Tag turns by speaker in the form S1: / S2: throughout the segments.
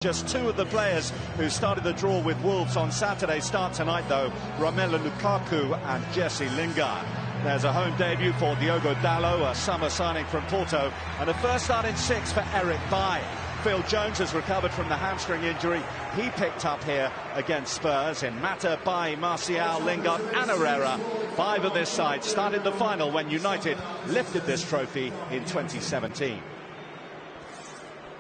S1: Just two of the players who started the draw with Wolves on Saturday start tonight, though. Romelu Lukaku and Jesse Lingard. There's a home debut for Diogo Dalot, a summer signing from Porto, and a first start in 6 for Eric Bailly. Phil Jones has recovered from the hamstring injury he picked up here against Spurs. In Mata, Bailly, Martial, Lingard and Herrera, 5 of this side started the final when United lifted this trophy in 2017.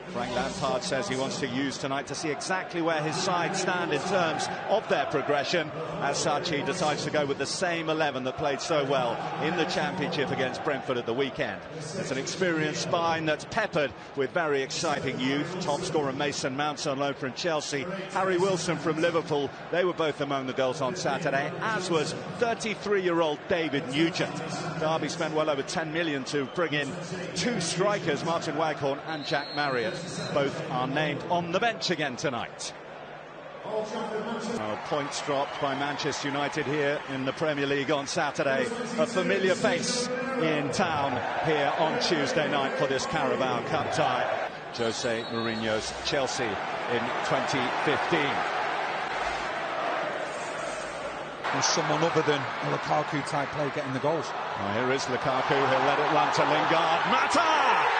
S1: Frank Lampard says he wants to use tonight to see exactly where his side stand in terms of their progression. As such, he decides to go with the same 11 that played so well in the Championship against Brentford at the weekend. It's an experienced spine that's peppered with very exciting youth. Top scorer Mason Mount on loan from Chelsea, Harry Wilson from Liverpool. They were both among the goals on Saturday, as was 33-year-old David Nugent. Derby spent well over 10 million to bring in 2 strikers, Martin Waghorn and Jack Marriott. Both are named on the bench again tonight. Points dropped by Manchester United here in the Premier League on Saturday. A familiar face in town here on Tuesday night for this Carabao Cup tie. Jose Mourinho's Chelsea in 2015.
S2: There's someone other than a Lukaku type player getting the goals.
S1: Here is Lukaku, he'll let it run to Lingard. Mata!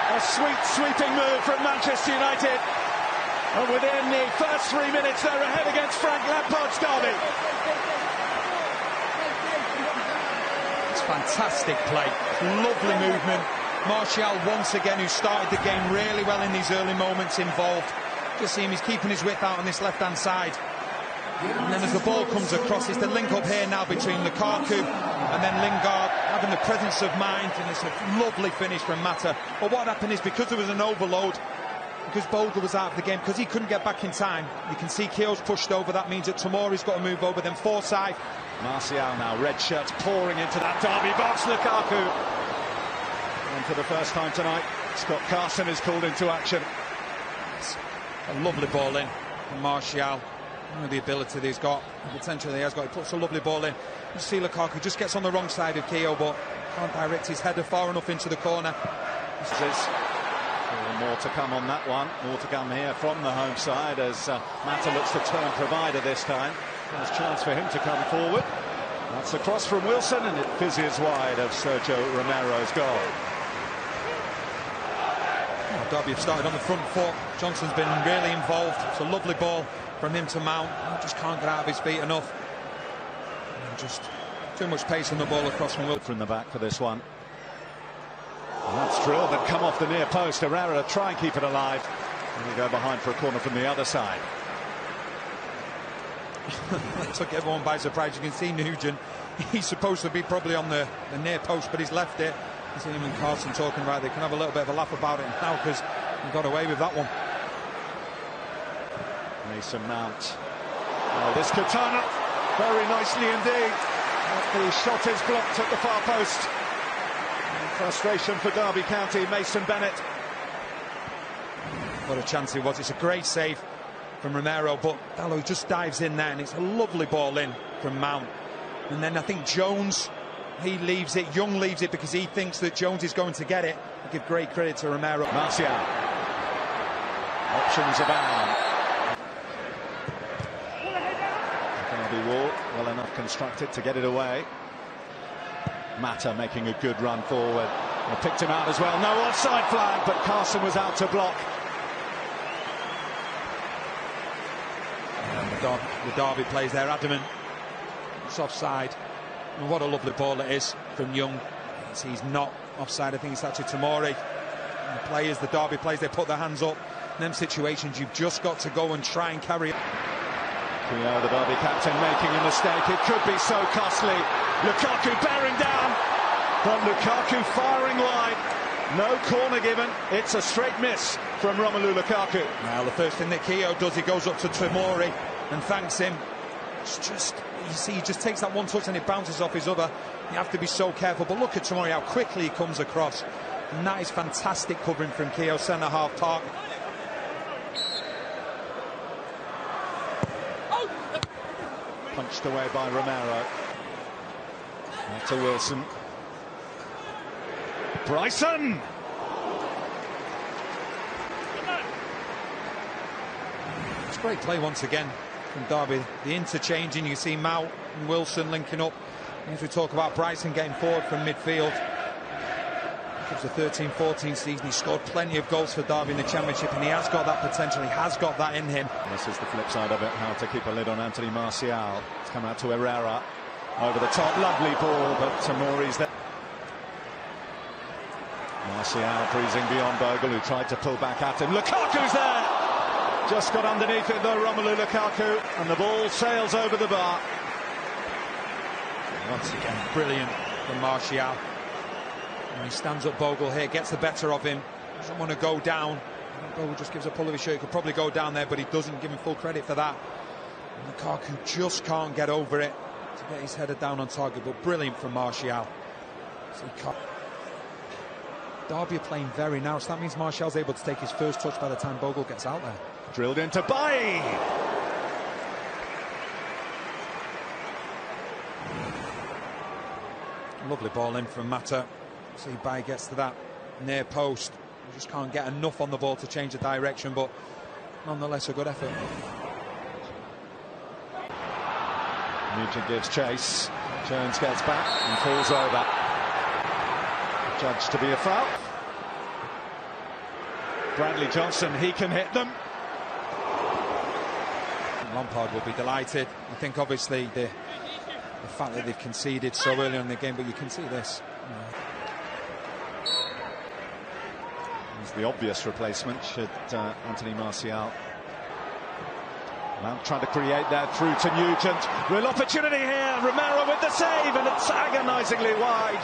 S1: A sweet sweeping move from Manchester United, and within the first 3 minutes they're ahead against Frank Lampard's Derby.
S2: It's fantastic play, lovely movement. Martial once again, who started the game really well in these early moments involved. Just see him, he's keeping his width out on this left hand side. And then as the ball comes across, it's the link up here now between Lukaku and then Lingard, having the presence of mind, and it's a lovely finish from Mata. But what happened is, because there was an overload, because Bogle was out of the game, because he couldn't get back in time, you can see Keogh's pushed over. That means that Tomori's got to move over, then Forsyth.
S1: Martial now, red shirts pouring into that Derby box. Lukaku. And for the first time tonight, Scott Carson is called into action.
S2: It's a lovely ball in from Martial. The ability that he's got, the potential that he has got, he puts a lovely ball in. You see Lukaku just gets on the wrong side of Keogh, but can't direct his header far enough into the corner.
S1: More to come on that one, more to come here from the home side as Mata looks to turn provider this time. There's a chance for him to come forward. That's a cross from Wilson, and it fizzes wide of Sergio Romero's goal.
S2: Derby have started on the front foot. Johnson's been really involved. It's a lovely ball from him to Mount. He just can't get out of his feet enough. And just too much pace on the ball across from Wilson.
S1: From the back for this one. And that's drilled and come off the near post. Herrera try and keep it alive. And we go behind for a corner from the other side.
S2: That took everyone by surprise. You can see Nugent. He's supposed to be probably on the near post, but he's left it. You see him and Carson talking about it. They can have a little bit of a laugh about it now because he got away with that one.
S1: Mason Mount. Oh, this could turn up very nicely indeed. The shot is blocked at the far post. And frustration for Derby County. Mason Bennett.
S2: What a chance it was. It's a great save from Romero, but Dalot just dives in there, and it's a lovely ball in from Mount. And then I think Jones, he leaves it. Young leaves it because he thinks that Jones is going to get it. I give great credit to Romero.
S1: Martial. Options abound. Derby wall, well enough constructed to get it away. Mata making a good run forward. They picked him out as well. No offside flag, but Carson was out to block.
S2: And the Derby plays there adamant. It's offside. And what a lovely ball it is from Young. He's not offside. I think it's actually Tomori. And the players, the Derby players, they put their hands up. In them situations, you've just got to go and try and carry it.
S1: Keogh, the Derby captain, making a mistake. It could be so costly. Lukaku bearing down, but Lukaku firing wide. No corner given. It's a straight miss from Romelu Lukaku.
S2: Well, the first thing that Keogh does, he goes up to Tomori and thanks him. It's just, you see, he just takes that one touch and it bounces off his other. You have to be so careful. But look at Tomori, how quickly he comes across. And that is fantastic covering from Keogh, centre-half target.
S1: Punched away by Romero. Back to Wilson. Bryson!
S2: It's great play once again from Derby. The interchanging, you see Mount and Wilson linking up. As we talk about Bryson getting forward from midfield. It was a 13-14 season. He scored plenty of goals for Derby in the Championship, and he has got that potential. He has got that in him.
S1: This is the flip side of it, how to keep a lid on Anthony Martial. It's come out to Herrera. Over the top, lovely ball, but Tamori's there. Martial breezing beyond Bogle, who tried to pull back at him. Lukaku's there! Just got underneath it though, Romelu Lukaku, and the ball sails over the bar.
S2: Once again, brilliant from Martial. And he stands up Bogle here, gets the better of him. Doesn't want to go down. Bogle just gives a pull of his shirt. He could probably go down there, but he doesn't. Give him full credit for that. And Lukaku just can't get over it to get his header down on target, but brilliant from Martial. So Derby are playing very narrow, so that means Martial's able to take his first touch by the time Bogle gets out there.
S1: Drilled into Bailly.
S2: Lovely ball in from Mata. See, Bailly gets to that near post. He just can't get enough on the ball to change the direction, but nonetheless a good effort.
S1: Nugent gives chase. Jones gets back and falls over. Judged to be a foul. Bradley Johnson, he can hit them.
S2: Lampard will be delighted. I think obviously the fact that they've conceded so early in the game, but you can see this.
S1: He's the obvious replacement should Anthony Martial. Mount trying to create that through to Nugent. Real opportunity here. Romero with the save, and it's agonisingly wide.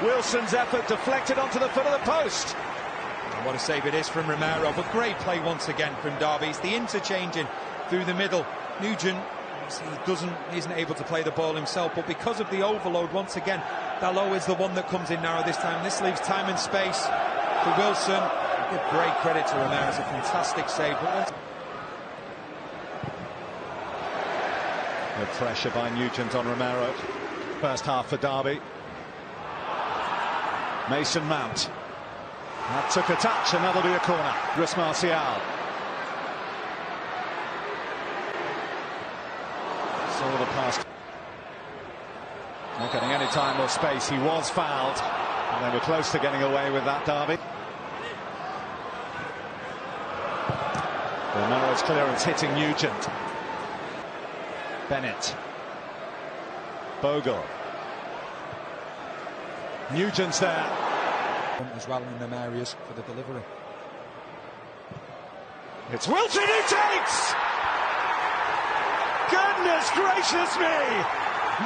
S1: Wilson's effort deflected onto the foot of the post.
S2: And what a save it is from Romero, but great play once again from Derby. It's the interchanging through the middle. Nugent, he isn't able to play the ball himself, but because of the overload, once again, Dalot is the one that comes in narrow this time. This leaves time and space for Wilson. Give great credit to Romero. It's a fantastic save.
S1: The pressure by Nugent on Romero. First half for Derby. Mason Mount. That took a touch, and that'll be a corner. Russ Martial. Saw the pass. Not getting any time or space. He was fouled, and they were close to getting away with that, Derby. Romero's clearance hitting Nugent. Bennett. Bogle. Nugent's there.
S2: As well in them areas for the delivery.
S1: It's Wilson who takes! Goodness gracious me!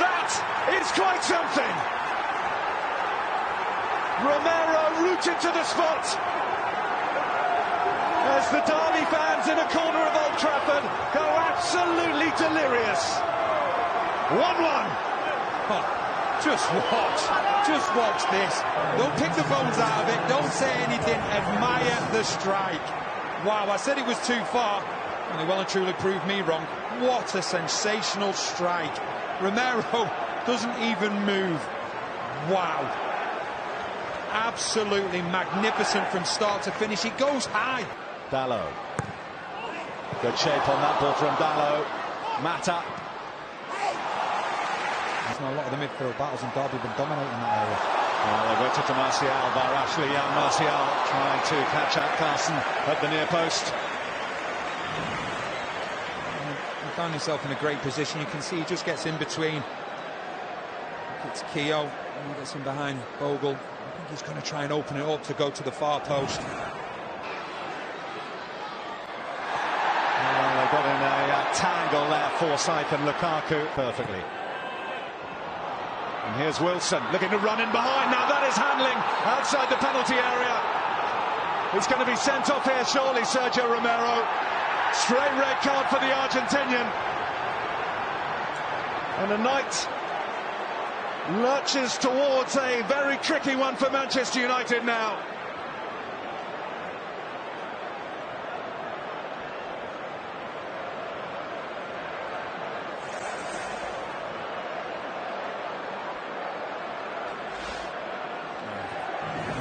S1: That is quite something! Romero rooted to the spot. As the Derby fans in a corner of Old Trafford go absolutely delirious. 1-1.
S2: Oh, just watch this. Don't pick the phones out of it. Don't say anything. Admire the strike. Wow, I said it was too far, and they well and truly proved me wrong. What a sensational strike. Romero doesn't even move. Wow. Absolutely magnificent from start to finish. It goes high.
S1: Dalot. Good shape on that ball from Dalot. Mata.
S2: There's a lot of the midfield battles, and Derby have been dominating that area.
S1: Well, they worked it to Martial by Ashley Young. Martial trying to catch out Carson at the near post.
S2: He found himself in a great position. You can see he just gets in between. It's Keogh, and he gets in behind Bogle. I think he's going to try and open it up to go to the far post.
S1: Well, they got in a tangle there, Forsyth and Lukaku perfectly. And here's Wilson looking to run in behind. Now that is handling outside the penalty area. He's going to be sent off here surely, Sergio Romero. Straight red card for the Argentinian. And the night lurches towards a very tricky one for Manchester United now.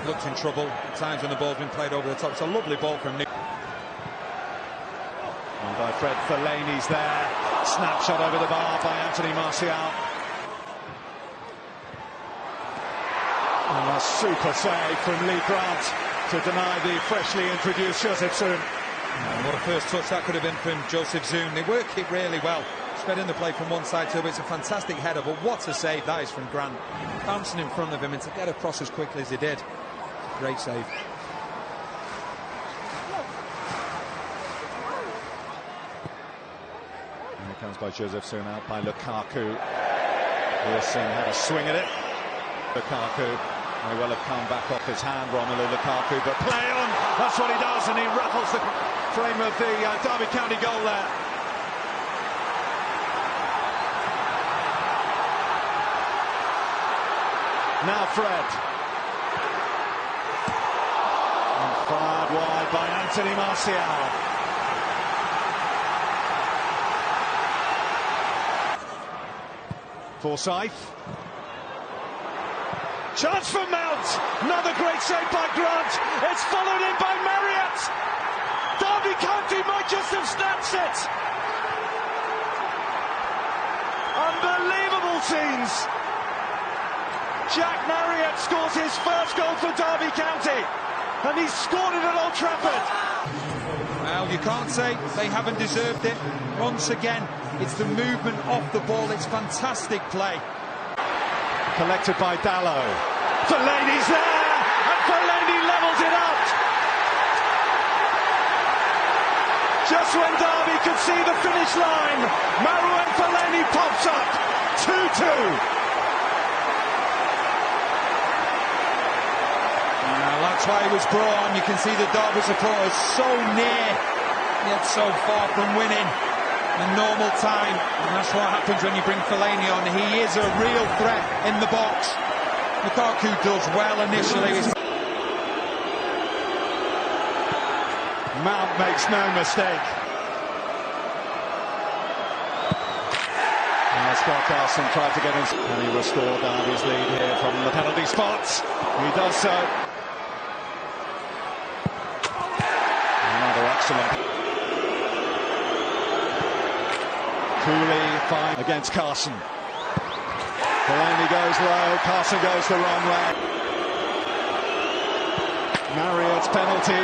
S2: Looked in trouble at times when the ball's been played over the top. It's a lovely ball from Nick.
S1: And by Fred. Fellaini's there. Snapshot over the bar by Anthony Martial. And a super save from Lee Grant to deny the freshly introduced Joseph Zoom.
S2: And what a first touch that could have been from Joseph Zoom. They work it really well, spreading the play from one side to the other. It's a fantastic header, but what a save that is from Grant. Bouncing in front of him and to get across as quickly as he did. Great save.
S1: And it comes by Joseph Zoom, out by Lukaku. Wilson had a swing at it. Lukaku may well have come back off his hand, Romelu Lukaku, but play on! That's what he does, and he rattles the frame of the Derby County goal there. Now Fred. And fired wide by Anthony Martial. Forsyth. Chance for Mount. Another great save by Grant. It's followed in by Marriott. Derby County might just have snatched it. Unbelievable scenes. Jack Marriott scores his first goal for Derby County, and he's scored it at Old Trafford.
S2: Well, you can't say they haven't deserved it. Once again, it's the movement off the ball. It's fantastic play.
S1: Collected by Dallo. Fellaini's there, and Fellaini levels it out. Just when Derby could see the finish line, Marouane Fellaini pops up. 2-2.
S2: That's why he was brought on. You can see the Derby supporters so near, yet so far from winning in normal time. And that's what happens when you bring Fellaini on. He is a real threat in the box. Lukaku does well initially.
S1: Mount makes no mistake. Scott Carson tried to get him. And he restored Derby's lead here from the penalty spot. He does so. Another excellent. Cooley fine against Carson. Fellaini goes low, Carson goes the wrong way. Marriott's penalty.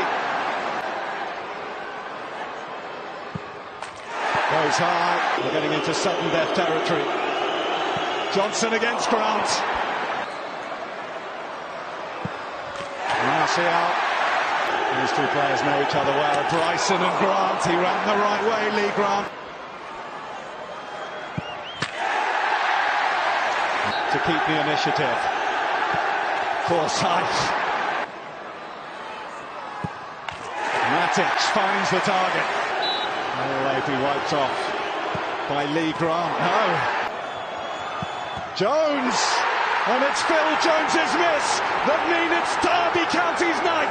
S1: Goes high, we're getting into sudden death territory. Johnson against Grant. Martial. These two players know each other well. Bryson and Grant, he ran the right way, Lee Grant. To keep the initiative. Forsyth. Matic finds the target. Maybe wiped off by Lee Grant. No. Jones! And it's Phil Jones's miss that means it's Derby County's night.